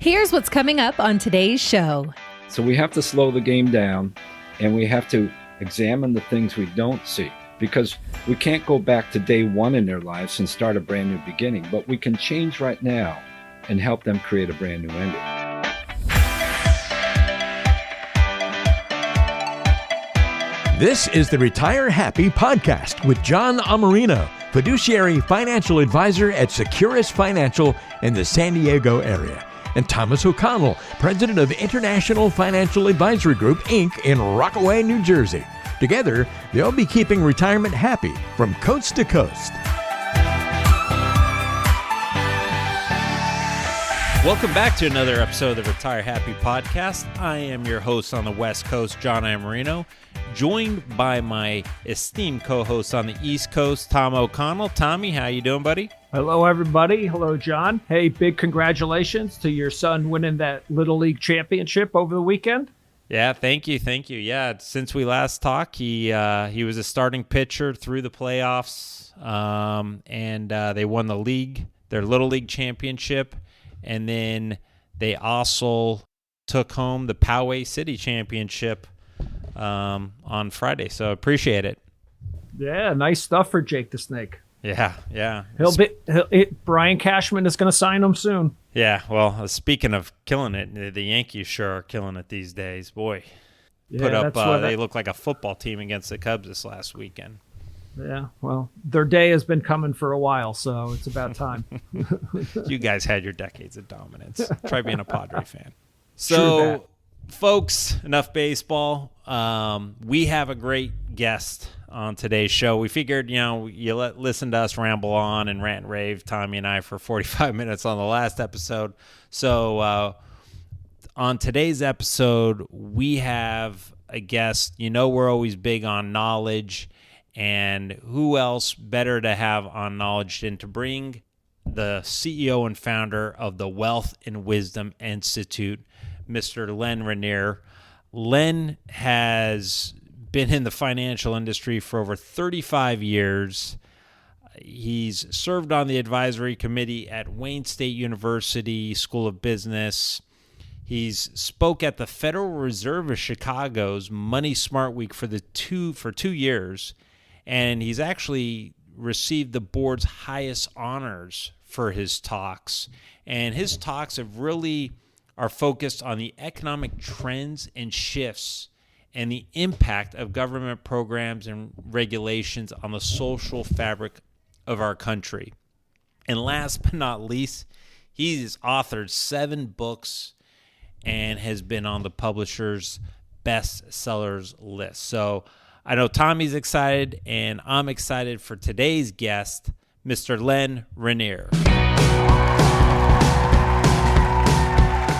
Here's what's coming up on today's show. So we have to slow the game down, and we have to examine the things we don't see, because we can't go back to day one in their lives and start a brand new beginning, but we can change right now and help them create a brand new ending. This is the Retire Happy podcast with John Amarino, fiduciary financial advisor at Securus Financial in the San Diego area, and Thomas O'Connell, president of International Financial Advisory Group, Inc. in Rockaway, New Jersey. Together, they'll be keeping retirement happy from coast to coast. Welcome back to another episode of the Retire Happy podcast. I am your host on the West Coast, John Amarino, joined by my esteemed co-host on the East Coast, Tom O'Connell. Tommy, how you doing, buddy? Hello, everybody. Hello, John. Hey, big congratulations to your son winning that Little League championship over the weekend. Yeah, thank you. Yeah, since we last talked, he was a starting pitcher through the playoffs, and they won their Little League championship. And then they also took home the Poway City Championship on Friday. So appreciate it. Yeah, nice stuff for Jake the Snake. Yeah. Brian Cashman is going to sign him soon. Yeah, well, speaking of killing it, the Yankees sure are killing it these days. Boy, they look like a football team against the Cubs this last weekend. Yeah, well, their day has been coming for a while, so it's about time. You guys had your decades of dominance. Try being a Padre fan. So, folks, enough baseball. We have a great guest on today's show. We figured, you listen to us ramble on and rant and rave, Tommy and I, for 45 minutes on the last episode. So, on today's episode, we have a guest. We're always big on knowledge. And who else better to have on knowledge than to bring the CEO and founder of the Wealth and Wisdom Institute, Mr. Len Reiner. Len has been in the financial industry for over 35 years. He's served on the advisory committee at Wayne State University School of Business. He's spoke at the Federal Reserve of Chicago's Money Smart Week for 2 years. And he's actually received the board's highest honors for his talks. And his talks are focused on the economic trends and shifts and the impact of government programs and regulations on the social fabric of our country. And last but not least, he's authored 7 books and has been on the publisher's bestsellers list. So I know Tommy's excited, and I'm excited for today's guest, Mr. Len Reiner.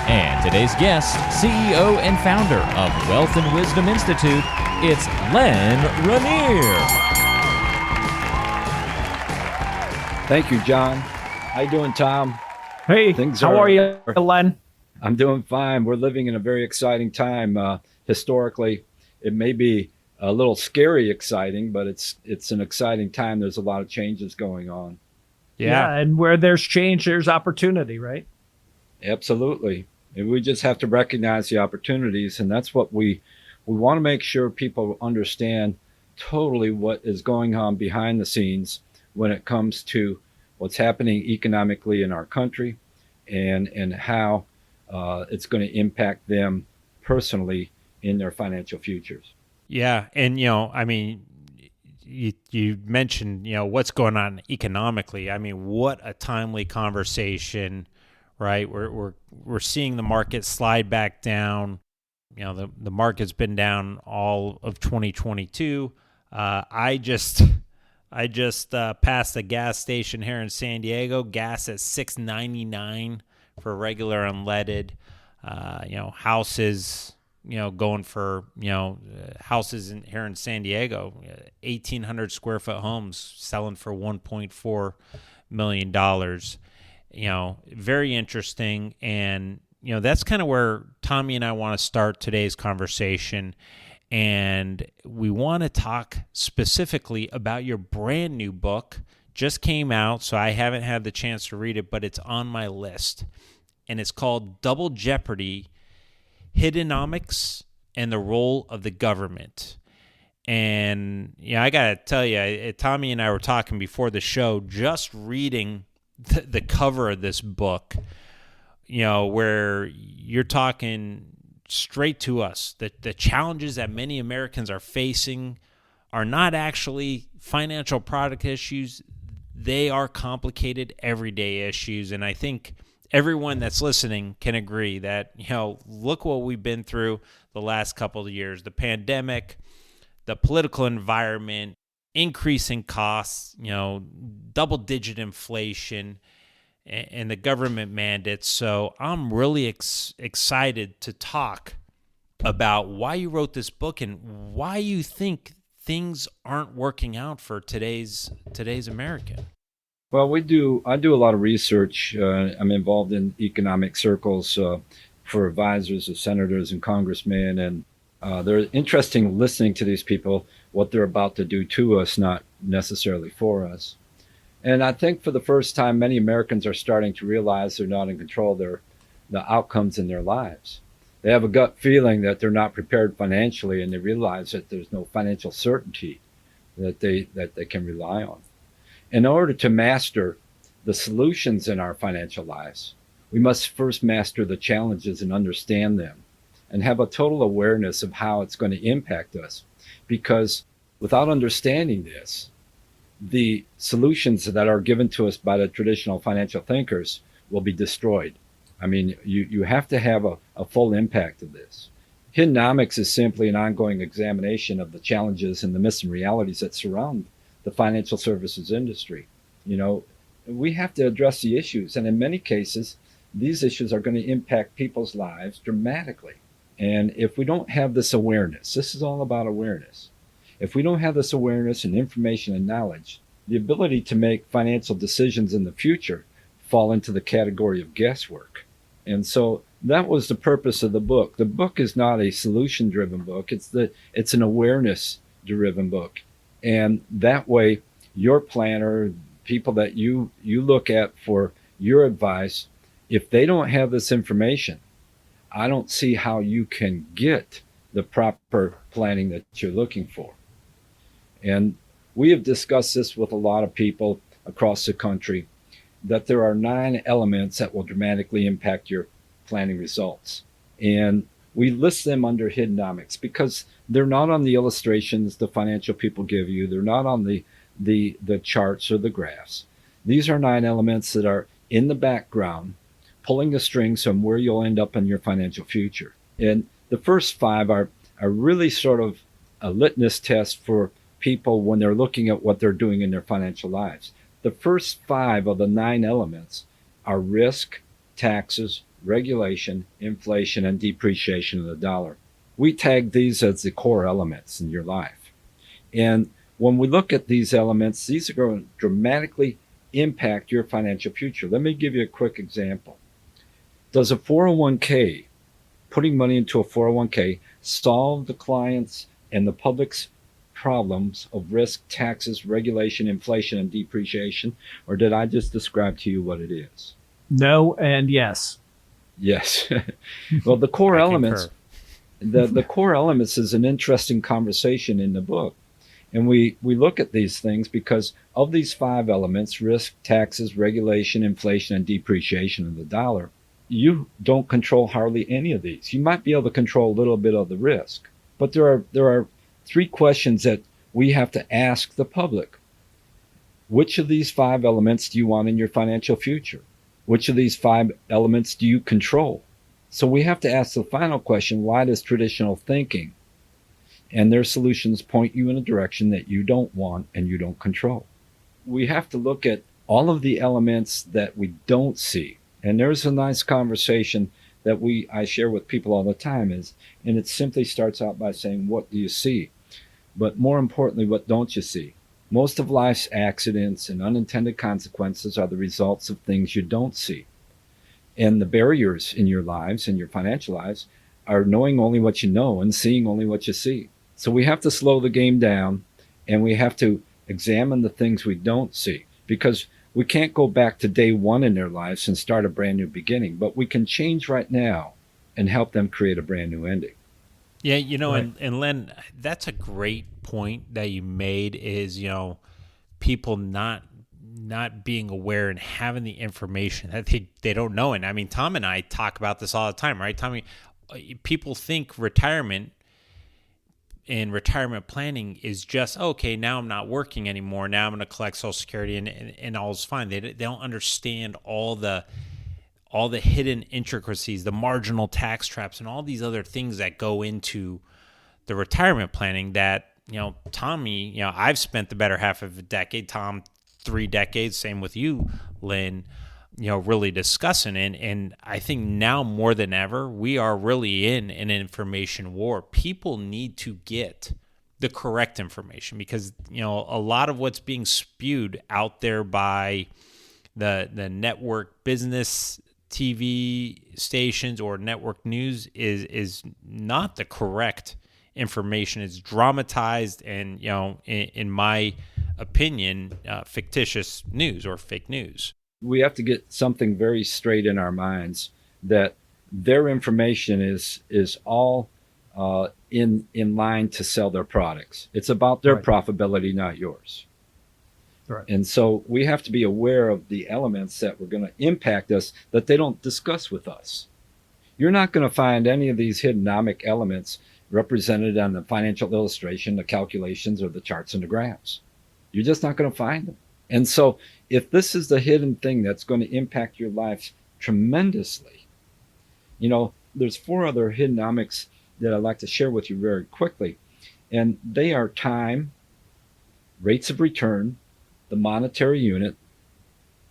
And today's guest, CEO and founder of Wealth and Wisdom Institute, it's Len Reiner. Thank you, John. How you doing, Tom? Hey, how are you, Len? I'm doing fine. We're living in a very exciting time. Historically, it may be a little scary exciting, but it's an exciting time. There's a lot of changes going on. Yeah, and where there's change, there's opportunity, right? Absolutely. And we just have to recognize the opportunities, and that's what we want to make sure people understand totally what is going on behind the scenes when it comes to what's happening economically in our country and how it's going to impact them personally in their financial futures. Yeah, and you mentioned what's going on economically. I mean, what a timely conversation, right? We're seeing the market slide back down. The market's been down all of 2022. I just passed a gas station here in San Diego. Gas at $6.99 for regular unleaded. Houses. Going for, houses here in San Diego, 1,800 square foot homes selling for $1.4 million. Very interesting. And, that's kind of where Tommy and I want to start today's conversation. And we want to talk specifically about your brand new book. Just came out, so I haven't had the chance to read it, but it's on my list. and it's called Double Jeopardy: Hiddenomics and the Role of the Government. And I gotta tell you, Tommy and I were talking before the show, just reading the cover of this book, where you're talking straight to us, that the challenges that many Americans are facing are not actually financial product issues. They are complicated everyday issues. And I think everyone that's listening can agree that, look what we've been through the last couple of years: the pandemic, the political environment, increasing costs, double-digit inflation, and the government mandates. So I'm really excited to talk about why you wrote this book and why you think things aren't working out for today's American. Well, I do a lot of research. I'm involved in economic circles for advisors of senators and congressmen, and they're interesting listening to these people, what they're about to do to us, not necessarily for us. And I think for the first time, many Americans are starting to realize they're not in control of the outcomes in their lives. They have a gut feeling that they're not prepared financially, and they realize that there's no financial certainty that they can rely on. In order to master the solutions in our financial lives, we must first master the challenges and understand them, and have a total awareness of how it's going to impact us. Because without understanding this, the solutions that are given to us by the traditional financial thinkers will be destroyed. I mean, you have to have a full impact of this. Hiddenomics is simply an ongoing examination of the challenges and the myths and realities that surround the financial services industry. We have to address the issues, and in many cases, these issues are going to impact people's lives dramatically. And if we don't have this awareness, this is all about awareness. If we don't have this awareness and information and knowledge, the ability to make financial decisions in the future fall into the category of guesswork. And so that was the purpose of the book. The book is not a solution-driven book. It's an awareness-driven book. And that way, your planner, people that you look at for your advice, if they don't have this information, I don't see how you can get the proper planning that you're looking for. And we have discussed this with a lot of people across the country, that there are 9 elements that will dramatically impact your planning results. And we list them under hiddenomics because they're not on the illustrations the financial people give you. They're not on the charts or the graphs. These are 9 elements that are in the background, pulling the strings from where you'll end up in your financial future. And the first 5 are really sort of a litmus test for people when they're looking at what they're doing in their financial lives. The first 5 of the 9 elements are risk, taxes, regulation, inflation, and depreciation of the dollar. We tag these as the core elements in your life. And when we look at these elements, these are going to dramatically impact your financial future. Let me give you a quick example. Does a 401k, putting money into a 401k, solve the client's and the public's problems of risk, taxes, regulation, inflation, and depreciation? Or did I just describe to you what it is? No and yes. Yes. Well, the core elements, the core elements is an interesting conversation in the book. And we look at these things because of these 5 elements: risk, taxes, regulation, inflation, and depreciation of the dollar. You don't control hardly any of these. You might be able to control a little bit of the risk, but there are 3 questions that we have to ask the public. Which of these 5 elements do you want in your financial future? Which of these 5 elements do you control? So we have to ask the final question: why does traditional thinking and their solutions point you in a direction that you don't want and you don't control? We have to look at all of the elements that we don't see. And there's a nice conversation that I share with people all the time, and it simply starts out by saying, what do you see? But more importantly, what don't you see? Most of life's accidents and unintended consequences are the results of things you don't see. And the barriers in your lives and your financial lives are knowing only what you know and seeing only what you see. So we have to slow the game down, and we have to examine the things we don't see, because We can't go back to day one in their lives and start a brand new beginning, but we can change right now and help them create a brand new ending. Yeah, Right. and Len, that's a great point that you made is, people not being aware and having the information that they don't know. And I mean, Tom and I talk about this all the time, right? Tommy, people think retirement and retirement planning is just, okay, now I'm not working anymore. Now I'm going to collect Social Security and all's fine. They don't understand all the hidden intricacies, the marginal tax traps, and all these other things that go into the retirement planning that, Tommy, I've spent the better half of a decade, Tom, 3 decades, same with you, Lynn, really discussing it. And I think now more than ever, we are really in an information war. People need to get the correct information because, a lot of what's being spewed out there by the network business TV stations or network news is not the correct information. It's dramatized and, in my opinion, fictitious news or fake news. We have to get something very straight in our minds that their information is all in line to sell their products. It's about their Right. profitability, not yours. Right. And so we have to be aware of the elements that were going to impact us that they don't discuss with us. You're not going to find any of these hiddenomic elements represented on the financial illustration, the calculations, or the charts and the graphs. You're just not going to find them. And so if this is the hidden thing that's going to impact your life tremendously, there's 4 other hiddenomics that I'd like to share with you very quickly. And they are time, rates of return, the monetary unit,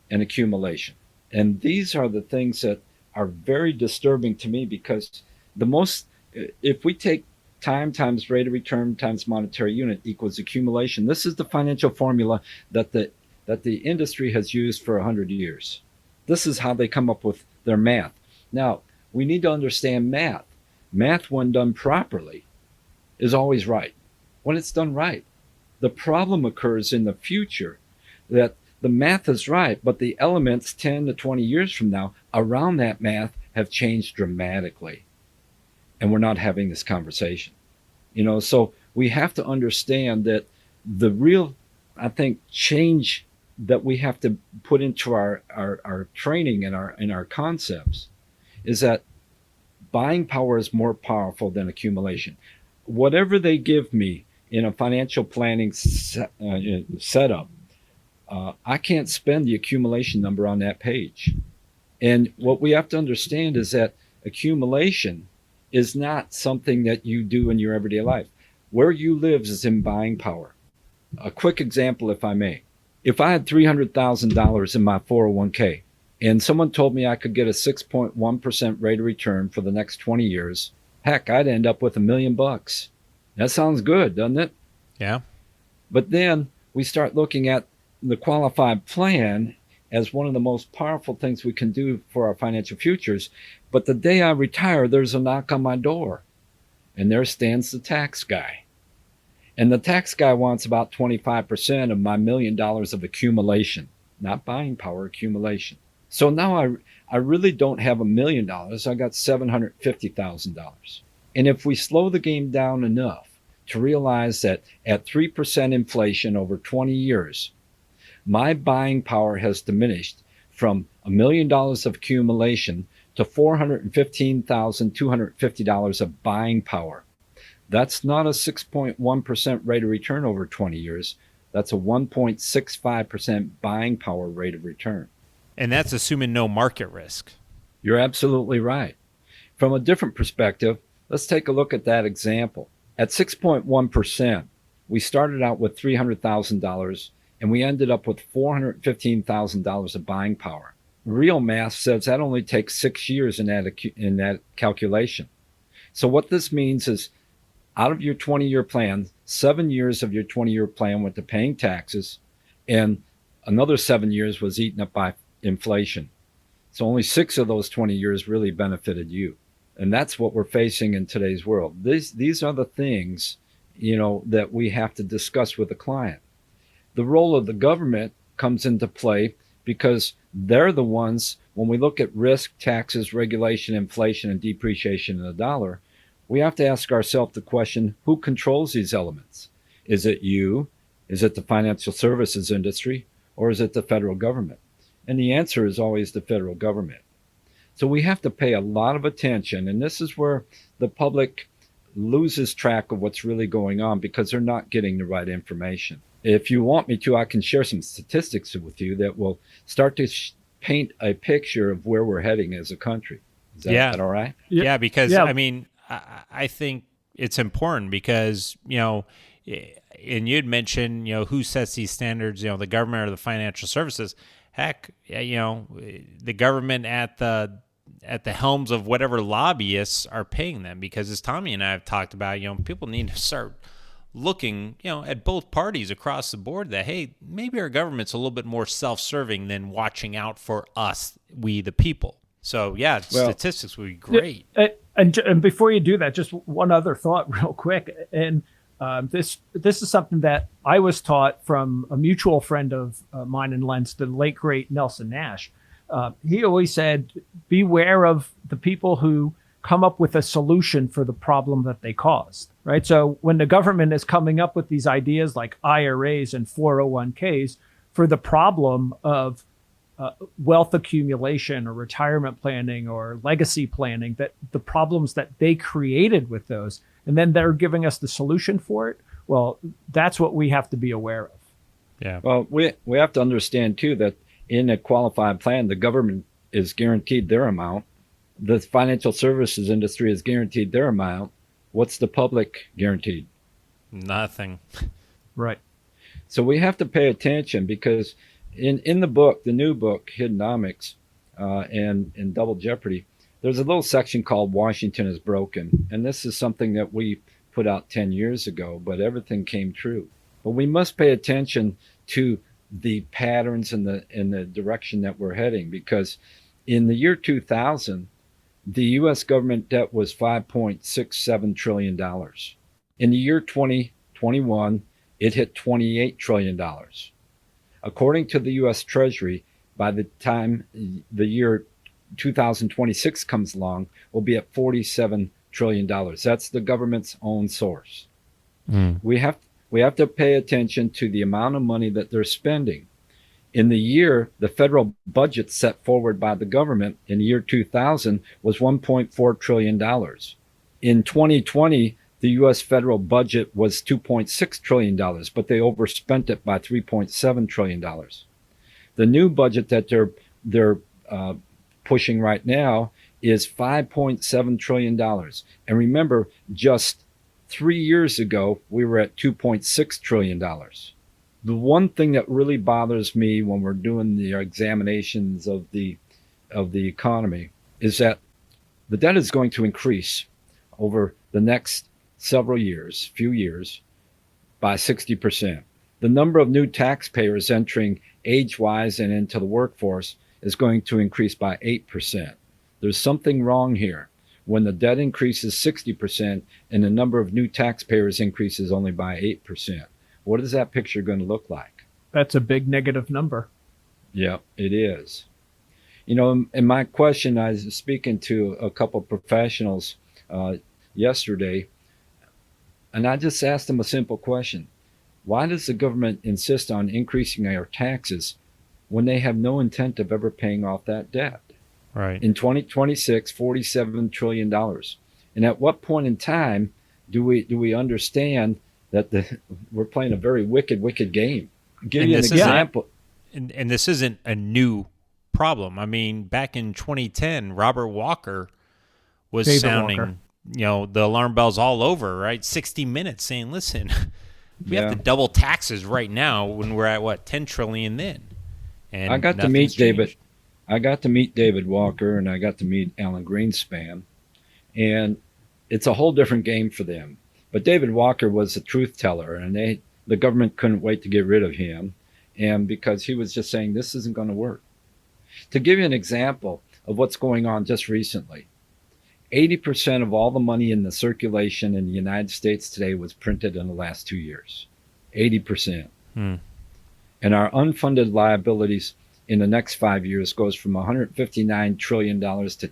and accumulation. And these are the things that are very disturbing to me because if we take time times rate of return times monetary unit equals accumulation, this is the financial formula that the industry has used for 100 years. This is how they come up with their math. Now, we need to understand math. Math, when done properly, is always right. When it's done right. The problem occurs in the future that the math is right, but the elements 10 to 20 years from now around that math have changed dramatically. And we're not having this conversation. So we have to understand that the real, I think, change that we have to put into our training and our concepts is that buying power is more powerful than accumulation. Whatever they give me in a financial planning setup, I can't spend the accumulation number on that page. And what we have to understand is that accumulation is not something that you do in your everyday life. Where you live is in buying power. A quick example, if I may. If I had $300,000 in my 401k and someone told me I could get a 6.1% rate of return for the next 20 years, heck, I'd end up with $1 million. That sounds good, doesn't it? Yeah. But then we start looking at the qualified plan as one of the most powerful things we can do for our financial futures. But the day I retire, there's a knock on my door, and there stands the tax guy. And the tax guy wants about 25% of my $1 million of accumulation, not buying power, accumulation. So now I really don't have $1 million. I got $750,000. And if we slow the game down enough to realize that at 3% inflation over 20 years, my buying power has diminished from $1 million of accumulation to $415,250 of buying power. That's not a 6.1% rate of return over 20 years. That's a 1.65% buying power rate of return. And that's assuming no market risk. You're absolutely right. From a different perspective, let's take a look at that example. At 6.1%, we started out with $300,000 and we ended up with $415,000 of buying power. Real math says that only takes 6 years in that calculation. So what this means is out of your 20-year plan, 7 years of your 20-year plan went to paying taxes, and another 7 years was eaten up by inflation. So only 6 of those 20 years really benefited you. And that's what we're facing in today's world. These are the things, that we have to discuss with the client. The role of the government comes into play because they're the ones, when we look at risk, taxes, regulation, inflation, and depreciation of the dollar, we have to ask ourselves the question, who controls these elements? Is it you? Is it the financial services industry? Or is it the federal government? And the answer is always the federal government. So we have to pay a lot of attention, and this is where the public loses track of what's really going on because they're not getting the right information. If you want me to, I can share some statistics with you that will start to paint a picture of where we're heading as a country. Is that all right? Yeah, because I mean, I think it's important because, and you'd mentioned, who sets these standards, the government or the financial services. Heck, the government at the helms of whatever lobbyists are paying them, because as Tommy and I have talked about, people need to start looking, at both parties across the board that, hey, maybe our government's a little bit more self-serving than watching out for us, we the people. So statistics would be great. And before you do that, just one other thought real quick. And this is something that I was taught from a mutual friend of mine and Len's, the late, great Nelson Nash. He always said, beware of the people who come up with a solution for the problem that they caused, right? So when the government is coming up with these ideas like IRAs and 401ks for the problem of wealth accumulation or retirement planning or legacy planning, that the problems that they created with those, and then they're giving us the solution for it. Well, that's what we have to be aware of. Yeah. Well, we have to understand too that in a qualified plan, the government is guaranteed their amount. The financial services industry is guaranteed their amount. What's the public guaranteed? Nothing. Right. So we have to pay attention because in the book, the new book, Hiddenomics, and in Double Jeopardy, there's a little section called Washington is Broken. And this is something that we put out 10 years ago, but everything came true. But we must pay attention to the patterns and the direction that we're heading, because in the year 2000, the U.S. government debt was $5.67 trillion. In the year 2021, it hit $28 trillion. According to the U.S. Treasury, by the time the year 2026 comes along, we'll be at $47 trillion. That's the government's own source. We have to pay attention to the amount of money that they're spending. In the year, the federal budget set forward by the government in the year 2000 was $1.4 trillion. In 2020, the U.S. federal budget was $2.6 trillion, but they overspent it by $3.7 trillion. The new budget that they're pushing right now is $5.7 trillion. And remember, just 3 years ago, we were at $2.6 trillion. The one thing that really bothers me when we're doing the examinations of the economy is that the debt is going to increase over the next few years, by 60%. The number of new taxpayers entering age-wise and into the workforce is going to increase by 8%. There's something wrong here when the debt increases 60% and the number of new taxpayers increases only by 8%. What is that picture going to look like? That's a big negative number. Yeah, it is. In my question, I was speaking to a couple of professionals yesterday, and I just asked them a simple question. Why does the government insist on increasing our taxes when they have no intent of ever paying off that debt? Right. In 2026, $47 trillion. And at what point in time do we understand that we're playing a very wicked game? Give you an example. And this isn't a new problem. I mean, back in 2010, Robert Walker was David sounding, Walker. The alarm bells all over, right? 60 Minutes saying, listen, we have Yeah. to double taxes right now when we're at, 10 trillion then. And I got to meet nothing's changed. David Walker, and I got to meet Alan Greenspan, and it's a whole different game for them. But David Walker was a truth teller, and the government couldn't wait to get rid of him, and because he was just saying this isn't going to work. To give you an example of what's going on just recently, 80% of all the money in the circulation in the United States today was printed in the last 2 years. 80%. And our unfunded liabilities in the next 5 years goes from $159 trillion to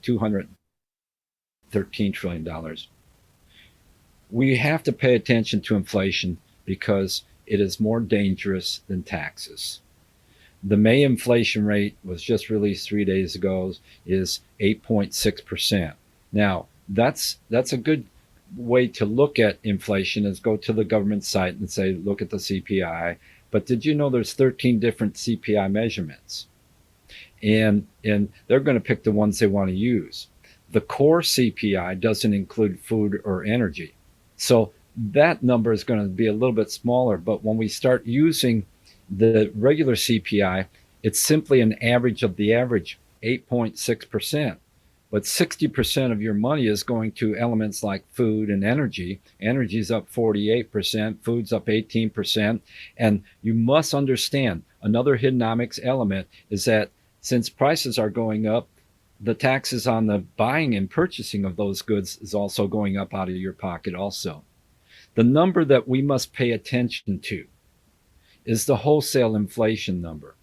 $213 trillion. We have to pay attention to inflation because it is more dangerous than taxes. The May inflation rate was just released 3 days ago, is 8.6%. Now, that's a good way to look at inflation, is go to the government site and say, look at the CPI. But did you know there's 13 different CPI measurements? And they're going to pick the ones they want to use. The core CPI doesn't include food or energy. So that number is going to be a little bit smaller. But when we start using the regular CPI, it's simply an average of the average, 8.6%. But 60% of your money is going to elements like food and energy. Energy is up 48%, food's up 18%. And you must understand, another hiddenomics element is that since prices are going up, the taxes on the buying and purchasing of those goods is also going up out of your pocket also. The number that we must pay attention to is the wholesale inflation number.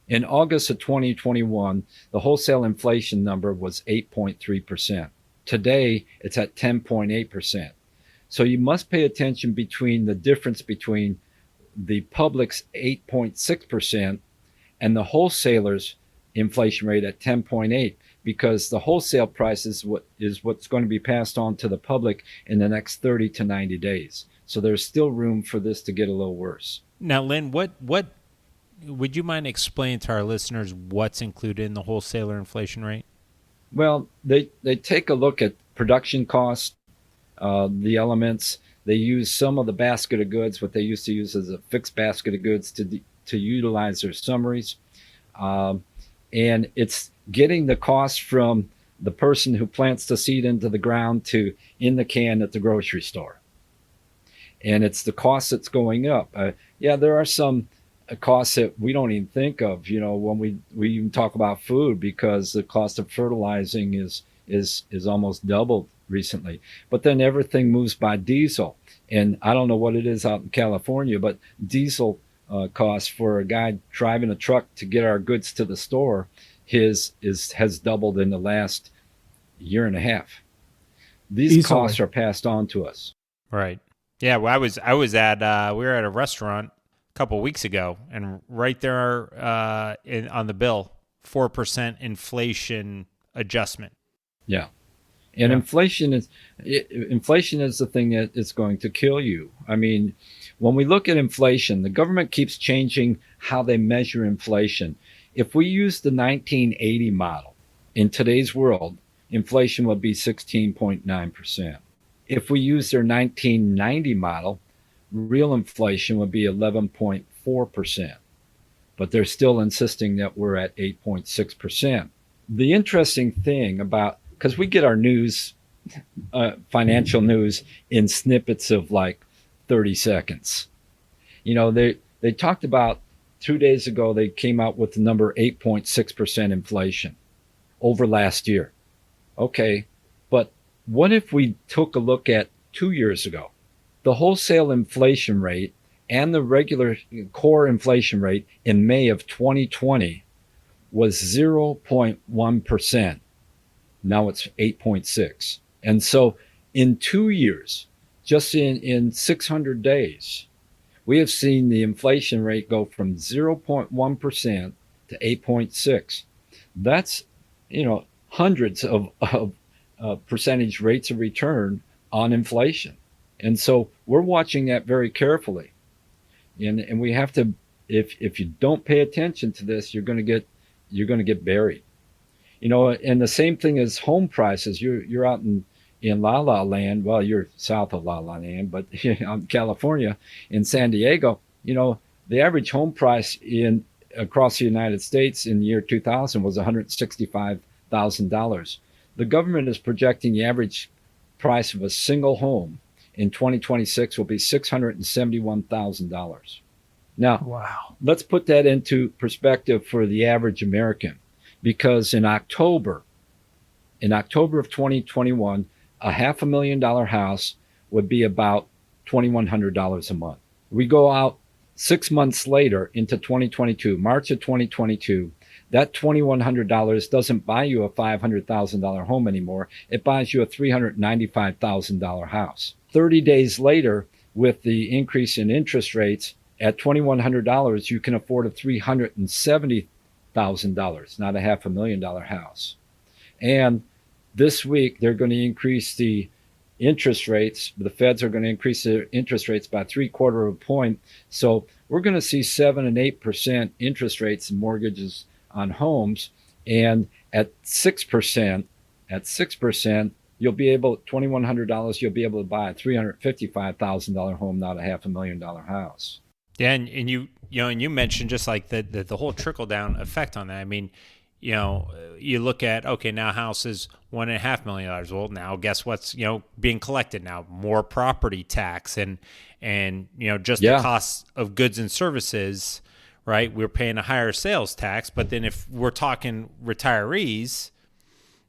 In August of 2021, the wholesale inflation number was 8.3%. Today, it's at 10.8%. So you must pay attention between the difference between the public's 8.6% and the wholesalers' inflation rate at 10.8%, because the wholesale price is what's going to be passed on to the public in the next 30 to 90 days. So there's still room for this to get a little worse. Now, Len, what would you mind explaining to our listeners what's included in the wholesaler inflation rate? Well, they take a look at production costs, the elements. They use some of the basket of goods, what they used to use as a fixed basket of goods, to utilize their summaries. And it's getting the cost from the person who plants the seed into the ground to in the can at the grocery store. And it's the cost that's going up. There are some costs that we don't even think of, when we even talk about food, because the cost of fertilizing is almost doubled recently. But then everything moves by diesel. And I don't know what it is out in California, but diesel costs for a guy driving a truck to get our goods to the store has doubled in the last year and a half. These costs are passed on to us. Right. Yeah, well, I was at we were at a restaurant couple of weeks ago, and right there on the bill, 4% inflation adjustment. Yeah, and inflation is the thing that is going to kill you. I mean, when we look at inflation, the government keeps changing how they measure inflation. If we use the 1980 model in today's world, inflation would be 16.9%. If we use their 1990 model, real inflation would be 11.4%, but they're still insisting that we're at 8.6%. The interesting thing about, because we get our news, financial news, in snippets of like 30 seconds. They talked about 2 days ago, they came out with the number 8.6% inflation over last year. Okay, but what if we took a look at 2 years ago? The wholesale inflation rate and the regular core inflation rate in May of 2020 was 0.1%. Now it's 8.6. And so in 2 years, just in 600 days, we have seen the inflation rate go from 0.1% to 8.6. That's, hundreds of percentage rates of return on inflation. And so we're watching that very carefully. And we have to, if you don't pay attention to this, you're going to get buried. And the same thing as home prices. You're out in La La Land. Well, you're south of La La Land, but in California, in San Diego, the average home price across the United States in the year 2000 was $165,000. The government is projecting the average price of a single home in 2026 will be $671,000. Now, wow. Let's put that into perspective for the average American, because in October of 2021, a $500,000 house would be about $2,100 a month. We go out 6 months later into 2022, March of 2022, that $2,100 doesn't buy you a $500,000 home anymore. It buys you a $395,000 house. 30 days later, with the increase in interest rates, at $2,100, you can afford a $370,000, not a $500,000 house. And this week, they're going to increase the interest rates. The feds are going to increase their interest rates by 0.75 of a point. So we're going to see 7 and 8% interest rates in mortgages on homes. And at 6%, you'll be able, $2,100, you'll be able to buy a $355,000 home, not a $500,000 house. Yeah, and you mentioned just like the whole trickle down effect on that. I mean, you look at, okay, now house is $1.5 million. Well, now guess what's being collected now? More property tax and just the cost of goods and services, right? We're paying a higher sales tax, but then if we're talking retirees,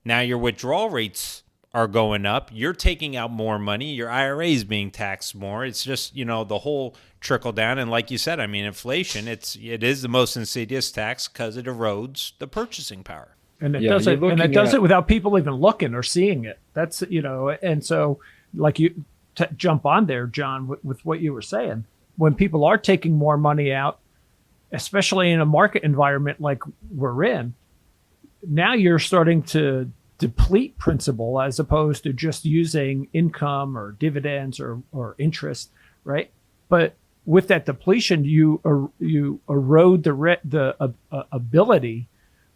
now your withdrawal rates are going up. You're taking out more money. Your IRA is being taxed more. It's just the whole trickle down. And like you said, I mean, inflation. It is the most insidious tax because it erodes the purchasing power. And it does it. And it does it without people even looking or seeing it. That's And so, like you jump on there, John, with what you were saying. When people are taking more money out, especially in a market environment like we're in, now you're starting to deplete principal as opposed to just using income or dividends or interest, right? But with that depletion, you erode the ability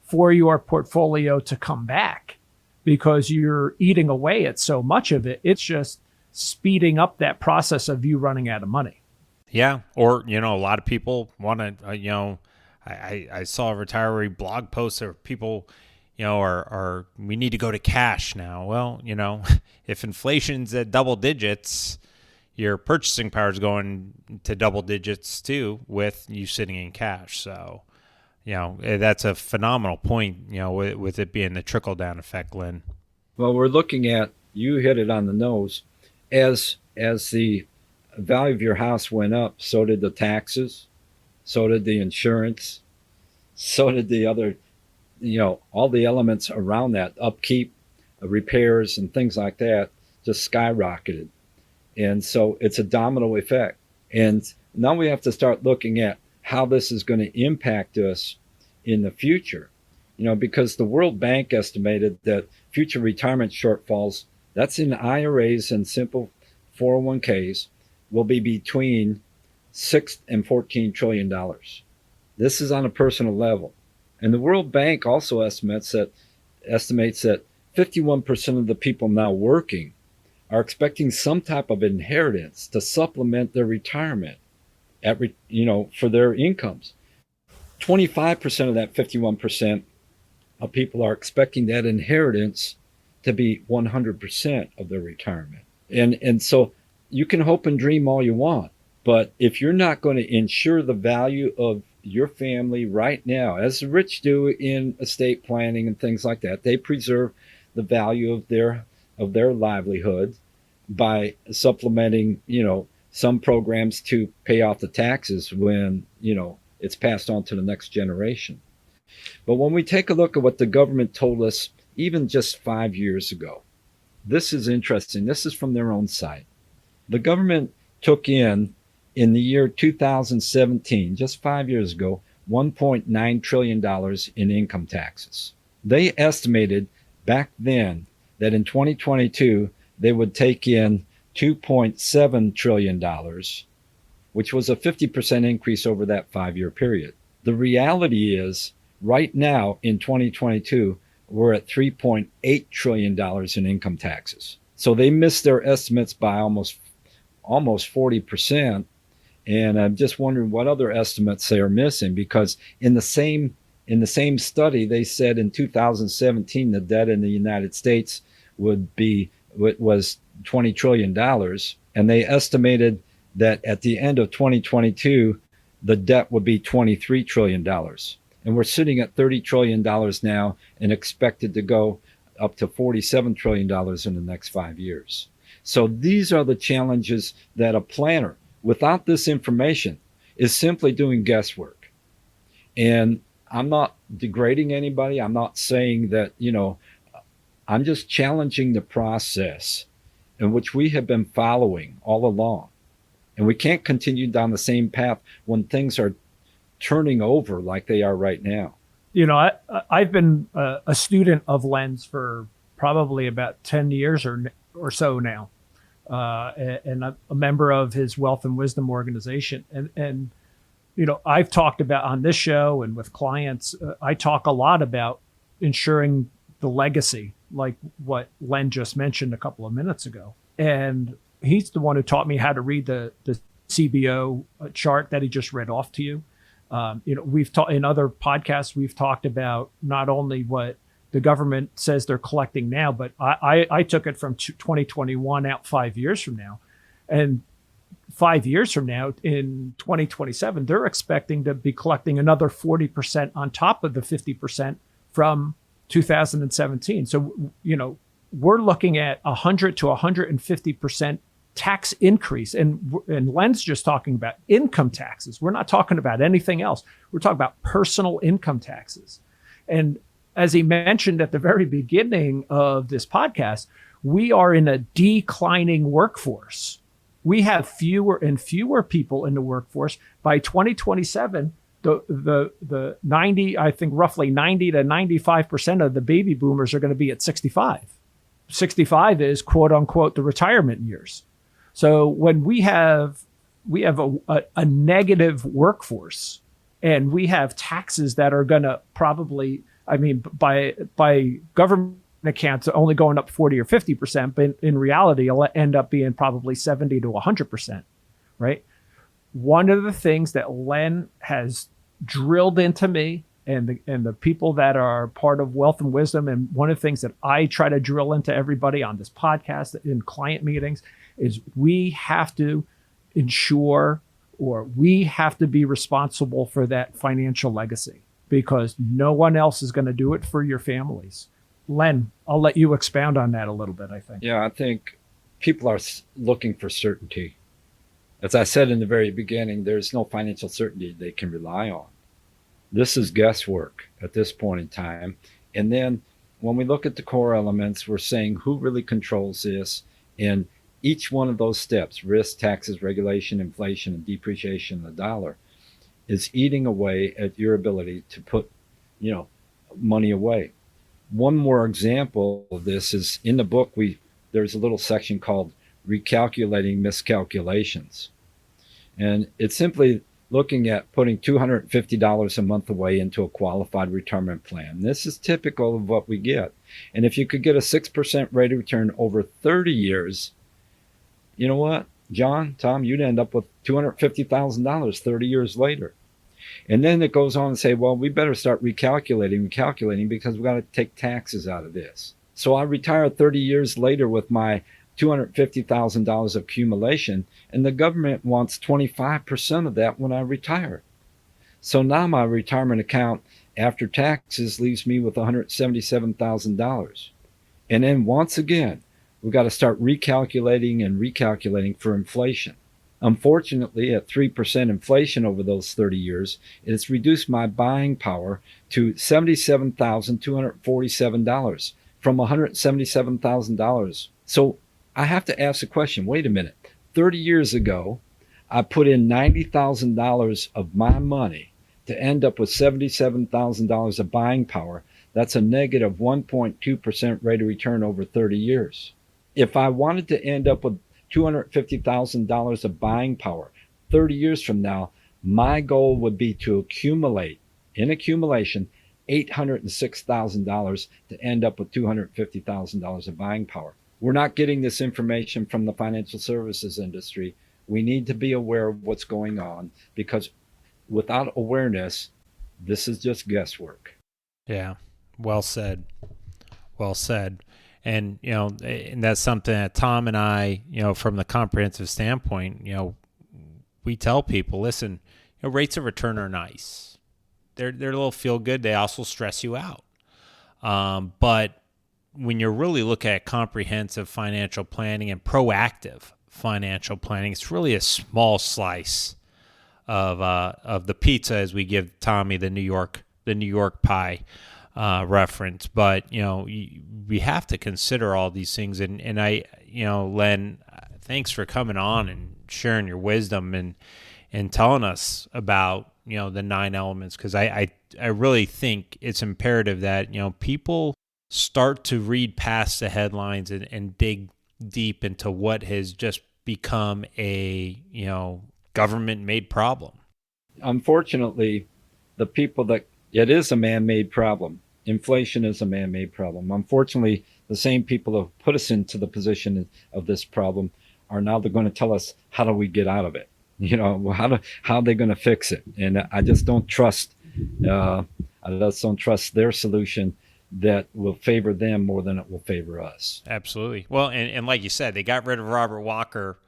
for your portfolio to come back because you're eating away at so much of it. It's just speeding up that process of you running out of money. Yeah, or a lot of people want to. I saw a retiree blog post where people, are we need to go to cash now. Well, if inflation's at double digits, your purchasing power is going to double digits too with you sitting in cash. So, that's a phenomenal point, with it being the trickle down effect, Len. Well, we're looking at, you hit it on the nose, as the value of your house went up, so did the taxes, so did the insurance, so did the other, all the elements around that, upkeep, repairs, and things like that just skyrocketed. And so it's a domino effect. And now we have to start looking at how this is going to impact us in the future. Because the World Bank estimated that future retirement shortfalls, that's in IRAs and simple 401ks, will be between $6 and $14 trillion. This is on a personal level. And the World Bank also estimates that 51% of the people now working are expecting some type of inheritance to supplement their retirement for their incomes. 25% of that 51% of people are expecting that inheritance to be 100% of their retirement. And so you can hope and dream all you want, but if you're not going to ensure the value of your family right now, as the rich do in estate planning and things like that, they preserve the value of their livelihood by supplementing, some programs to pay off the taxes when, it's passed on to the next generation. But when we take a look at what the government told us, even just 5 years ago, this is interesting. This is from their own site. The government took in the year 2017, just 5 years ago, $1.9 trillion in income taxes. They estimated back then that in 2022, they would take in $2.7 trillion, which was a 50% increase over that 5-year period. The reality is, right now in 2022, we're at $3.8 trillion in income taxes. So they missed their estimates by almost 40%. And I'm just wondering what other estimates they are missing, because in the same study, they said in 2017 the debt in the United States was $20 trillion, and they estimated that at the end of 2022 the debt would be $23 trillion, and we're sitting at $30 trillion now and expected to go up to $47 trillion in the next 5 years. So these are the challenges that a planner without this information is simply doing guesswork. And I'm not degrading anybody. I'm not saying that, I'm just challenging the process in which we have been following all along. And we can't continue down the same path when things are turning over like they are right now. I've been a student of Len's for probably about 10 years or so now, and I'm a member of his Wealth and Wisdom organization. And I've talked about on this show and with clients, I talk a lot about ensuring the legacy, like what Len just mentioned a couple of minutes ago. And he's the one who taught me how to read the CBO chart that he just read off to you. We've talked in other podcasts, we've talked about not only what the government says they're collecting now, but I took it from 2021 out 5 years from now. And 5 years from now, in 2027, they're expecting to be collecting another 40% on top of the 50% from 2017. So, we're looking at 100 to 150% tax increase. And Len's just talking about income taxes. We're not talking about anything else. We're talking about personal income taxes. And as he mentioned at the very beginning of this podcast, we are in a declining workforce. We have fewer and fewer people in the workforce. By 2027, the 90, I think roughly 90 to 95% of the baby boomers are going to be at 65. 65 is quote unquote the retirement years. So when we have a negative workforce, and we have taxes that are going to probably, by government accounts, only going up 40 or 50%, but in reality, it'll end up being probably 70 to 100%, right? One of the things that Len has drilled into me and the people that are part of Wealth and Wisdom, and one of the things that I try to drill into everybody on this podcast in client meetings, is we have to ensure, or we have to be responsible for that financial legacy, because no one else is going to do it for your families. Len, I'll let you expound on that a little bit, I think. Yeah, I think people are looking for certainty. As I said in the very beginning, there's no financial certainty they can rely on. This is guesswork at this point in time. And then when we look at the core elements, we're saying who really controls this, and each one of those steps, risk, taxes, regulation, inflation, and depreciation of the dollar, is eating away at your ability to put, money away. One more example of this is in the book, there's a little section called Recalculating Miscalculations. And it's simply looking at putting $250 a month away into a qualified retirement plan. This is typical of what we get. And if you could get a 6% rate of return over 30 years, you know what, John, Tom, you'd end up with $250,000 30 years later. And then it goes on to say, well, we better start recalculating because we've got to take taxes out of this. So I retire 30 years later with my $250,000 accumulation, and the government wants 25% of that when I retire. So now my retirement account after taxes leaves me with $177,000. And then once again, we've got to start recalculating for inflation. Unfortunately, at 3% inflation over those 30 years, it's reduced my buying power to $77,247 from $177,000. So I have to ask the question, wait a minute, 30 years ago, I put in $90,000 of my money to end up with $77,000 of buying power. That's a negative 1.2% rate of return over 30 years. If I wanted to end up with $250,000 of buying power 30 years from now, my goal would be to accumulate, in accumulation, $806,000 to end up with $250,000 of buying power. We're not getting this information from the financial services industry. We need to be aware of what's going on, because without awareness, this is just guesswork. Yeah, well said. Well said. And, and that's something that Tom and I, from the comprehensive standpoint, we tell people, listen, rates of return are nice. They're a little feel good. They also stress you out. But when you're really looking at comprehensive financial planning and proactive financial planning, it's really a small slice of the pizza, as we give Tommy the New York the New York pie reference, but we have to consider all these things. And I, Len, thanks for coming on and sharing your wisdom and telling us about the 9 elements, because I really think it's imperative that people start to read past the headlines and dig deep into what has just become a government-made problem. Unfortunately, the people that it is a man-made problem. Inflation is a man-made problem. Unfortunately, the same people who put us into the position of this problem are now they're going to tell us, how do we get out of it? How are they going to fix it? And I just don't trust their solution that will favor them more than it will favor us. Absolutely. Well, and like you said, they got rid of Robert Walker,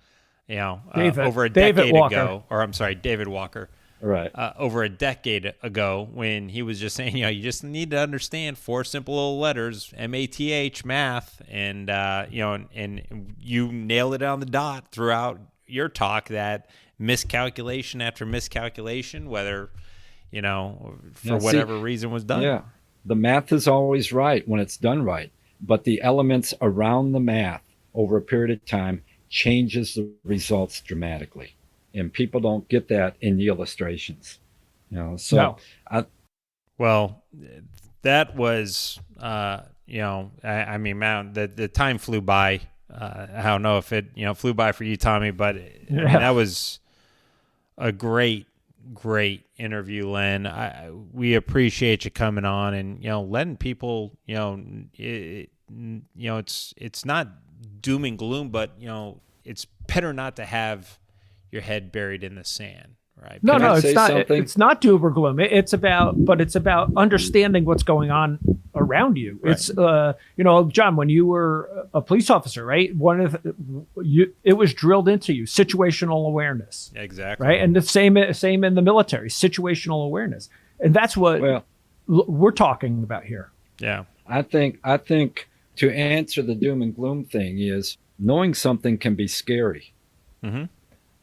David decade Walker. ago, or I'm sorry, David Walker. Right. Over a decade ago, when he was just saying, you just need to understand 4 simple little letters, MATH, math, and and you nailed it on the dot throughout your talk that miscalculation after miscalculation, whether for whatever reason was done. Yeah, the math is always right when it's done right, but the elements around the math over a period of time changes the results dramatically. And people don't get that in the illustrations, So, No. Well, that was, I mean, man, the time flew by. I don't know if it, flew by for you, Tommy, but that was a great interview, Len. We appreciate you coming on and letting people, it's not doom and gloom, but it's better not to have your head buried in the sand, right? No, it's not. Something? It's not doom or gloom. It's about understanding what's going on around you. Right. It's John, when you were a police officer, right? It was drilled into you, situational awareness. Exactly. Right, and the same in the military, situational awareness, and that's what we're talking about here. Yeah, I think to answer the doom and gloom thing is knowing something can be scary. Mm-hmm.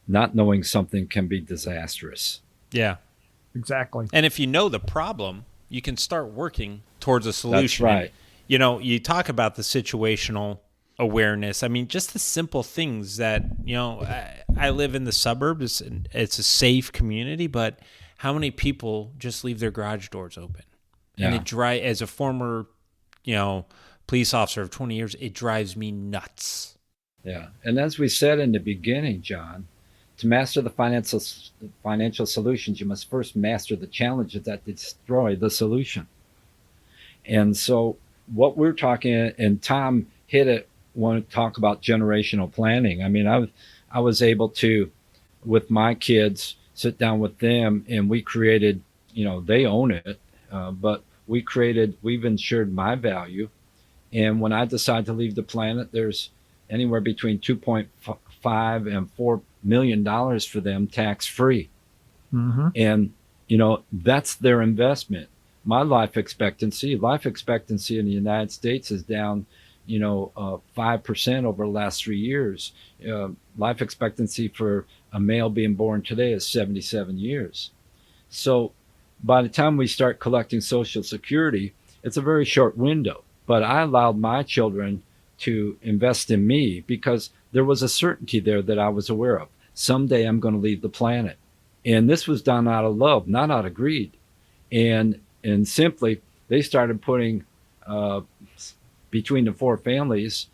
Not knowing something can be disastrous. Yeah, exactly. And if you know the problem, you can start working towards a solution. That's right. And, you talk about the situational awareness. I mean, just the simple things that, I live in the suburbs. It's a safe community, but how many people just leave their garage doors open? Yeah. And as a former, police officer of 20 years, it drives me nuts. Yeah. And as we said in the beginning, John, to master the financial solutions, you must first master the challenges that destroy the solution. And so what we're talking, and Tom hit it when we talk about generational planning. I mean, I was able to, with my kids, sit down with them, and we created, they own it, but we've ensured my value. And when I decide to leave the planet, there's anywhere between 2.5 and $4 million for them tax free. Mm-hmm. And, that's their investment. My life expectancy in the United States is down, 5% over the last 3 years. Life expectancy for a male being born today is 77 years. So by the time we start collecting Social Security, it's a very short window. But I allowed my children to invest in me because there was a certainty there that I was aware of. Someday I'm going to leave the planet. And this was done out of love, not out of greed. And simply, they started putting, between the 4 families,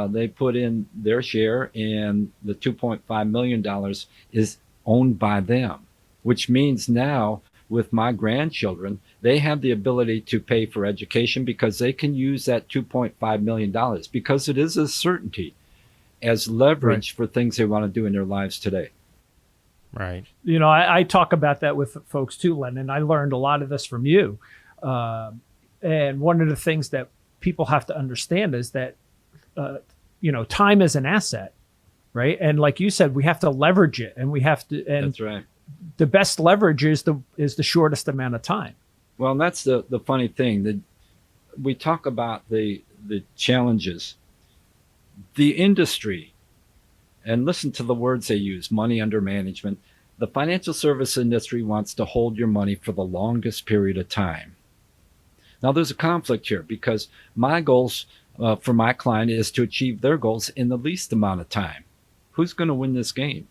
they put in their share, and the $2.5 million is owned by them, which means now with my grandchildren, they have the ability to pay for education because they can use that $2.5 million because it is a certainty as leverage for things they want to do in their lives today. Right. I talk about that with folks too, Len, and I learned a lot of this from you. And one of the things that people have to understand is that, time is an asset, right? And like you said, we have to leverage it, and we have to. And that's right. The best leverage is the shortest amount of time. Well, and that's the funny thing that we talk about the challenges, the industry, and listen to the words they use: money under management. the financial service industry wants to hold your money for the longest period of time. Now, there's a conflict here because my goals for my client is to achieve their goals in the least amount of time. Who's going to win this game?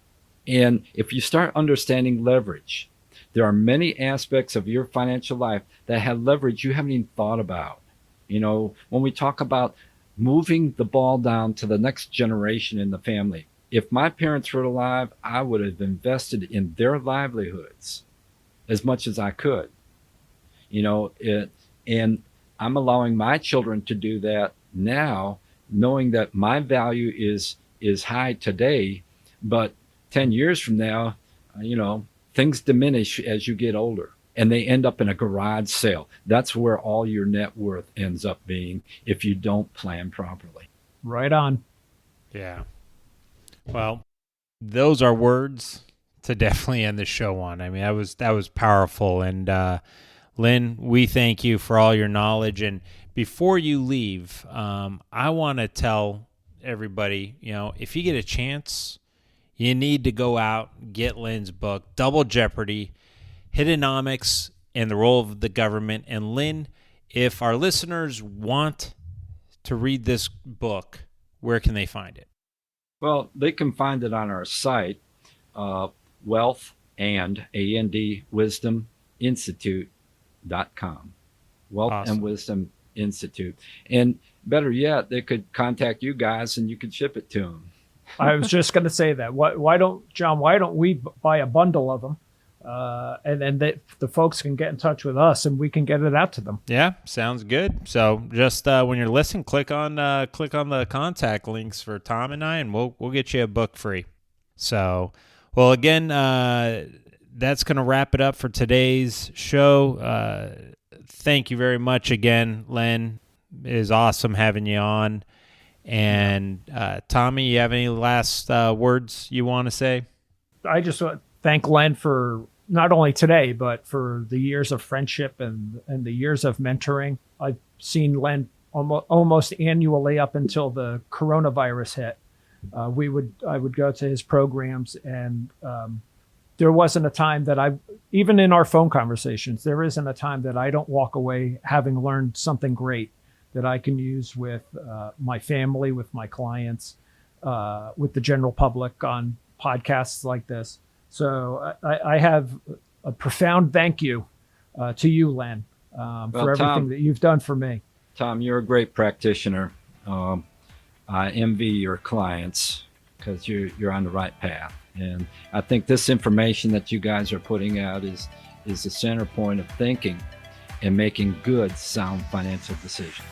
And if you start understanding leverage, there are many aspects of your financial life that have leverage you haven't even thought about. When we talk about moving the ball down to the next generation in the family, if my parents were alive, I would have invested in their livelihoods as much as I could. And I'm allowing my children to do that now, knowing that my value is high today, but 10 years from now, things diminish as you get older and they end up in a garage sale. That's where all your net worth ends up being if you don't plan properly. Right on. Yeah. Well, those are words to definitely end the show on. I mean, that was powerful. And Len, we thank you for all your knowledge. And before you leave, I want to tell everybody, if you get a chance, you need to go out, get Len's book, Double Jeopardy, Hiddenomics, and the Role of the Government. And Len, if our listeners want to read this book, where can they find it? Well, they can find it on our site, Wealth and Wisdom Institute.com. Wealth Awesome. and Wisdom Institute. And better yet, they could contact you guys and you could ship it to them. I was just going to say that. Why don't we buy a bundle of them? And then the folks can get in touch with us and we can get it out to them. Yeah, sounds good. So just when you're listening, click on the contact links for Tom and I, and we'll get you a book free. So, well, again, that's going to wrap it up for today's show. Thank you very much again, Len. It is awesome having you on. And Tommy, you have any last words you want to say? I just want to thank Len for not only today, but for the years of friendship and the years of mentoring. I've seen Len almost annually up until the coronavirus hit. I would go to his programs, and there wasn't a time that even in our phone conversations, there isn't a time that I don't walk away having learned something great that I can use with my family, with my clients, with the general public on podcasts like this. So I have a profound thank you to you, Len, for everything Tom, that you've done for me. Tom, you're a great practitioner. I envy your clients because you're on the right path. And I think this information that you guys are putting out is the center point of thinking and making good, sound financial decisions.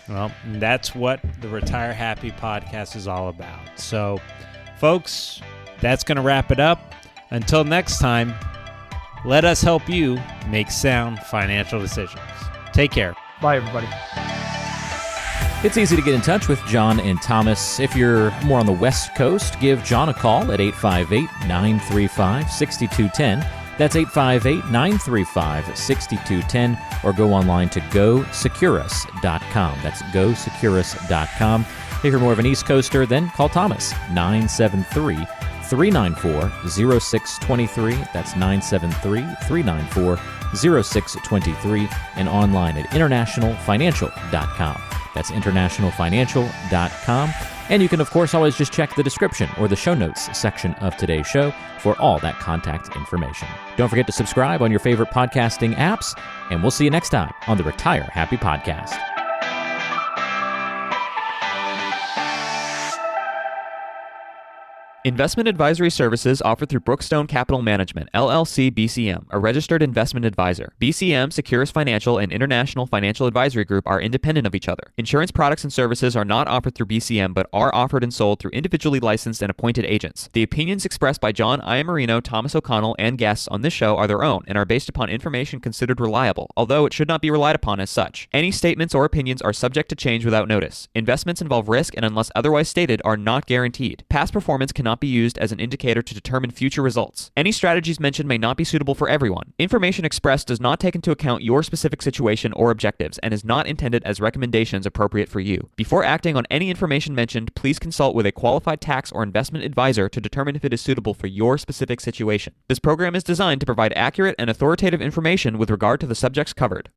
Well, that's what the Retire Happy podcast is all about. So, folks, that's going to wrap it up. Until next time, let us help you make sound financial decisions. Take care. Bye, everybody. It's easy to get in touch with John and Thomas. If you're more on the West Coast, give John a call at 858-935-6210. That's 858-935-6210, or go online to GoSecurus.com. That's GoSecurus.com. If you're more of an East Coaster, then call Thomas, 973-394-0623. That's 973-394-0623, and online at internationalfinancial.com. That's internationalfinancial.com. And you can, of course, always just check the description or the show notes section of today's show for all that contact information. Don't forget to subscribe on your favorite podcasting apps, and we'll see you next time on the Retire Happy Podcast. Investment advisory services offered through Brookstone Capital Management, LLC BCM, a registered investment advisor. BCM, Securus Financial, and International Financial Advisory Group are independent of each other. Insurance products and services are not offered through BCM, but are offered and sold through individually licensed and appointed agents. The opinions expressed by John Iamarino, Thomas O'Connell, and guests on this show are their own and are based upon information considered reliable, although it should not be relied upon as such. Any statements or opinions are subject to change without notice. Investments involve risk and, unless otherwise stated, are not guaranteed. Past performance cannot not be used as an indicator to determine future results. Any strategies mentioned may not be suitable for everyone. Information expressed does not take into account your specific situation or objectives and is not intended as recommendations appropriate for you. Before acting on any information mentioned, please consult with a qualified tax or investment advisor to determine if it is suitable for your specific situation. This program is designed to provide accurate and authoritative information with regard to the subjects covered.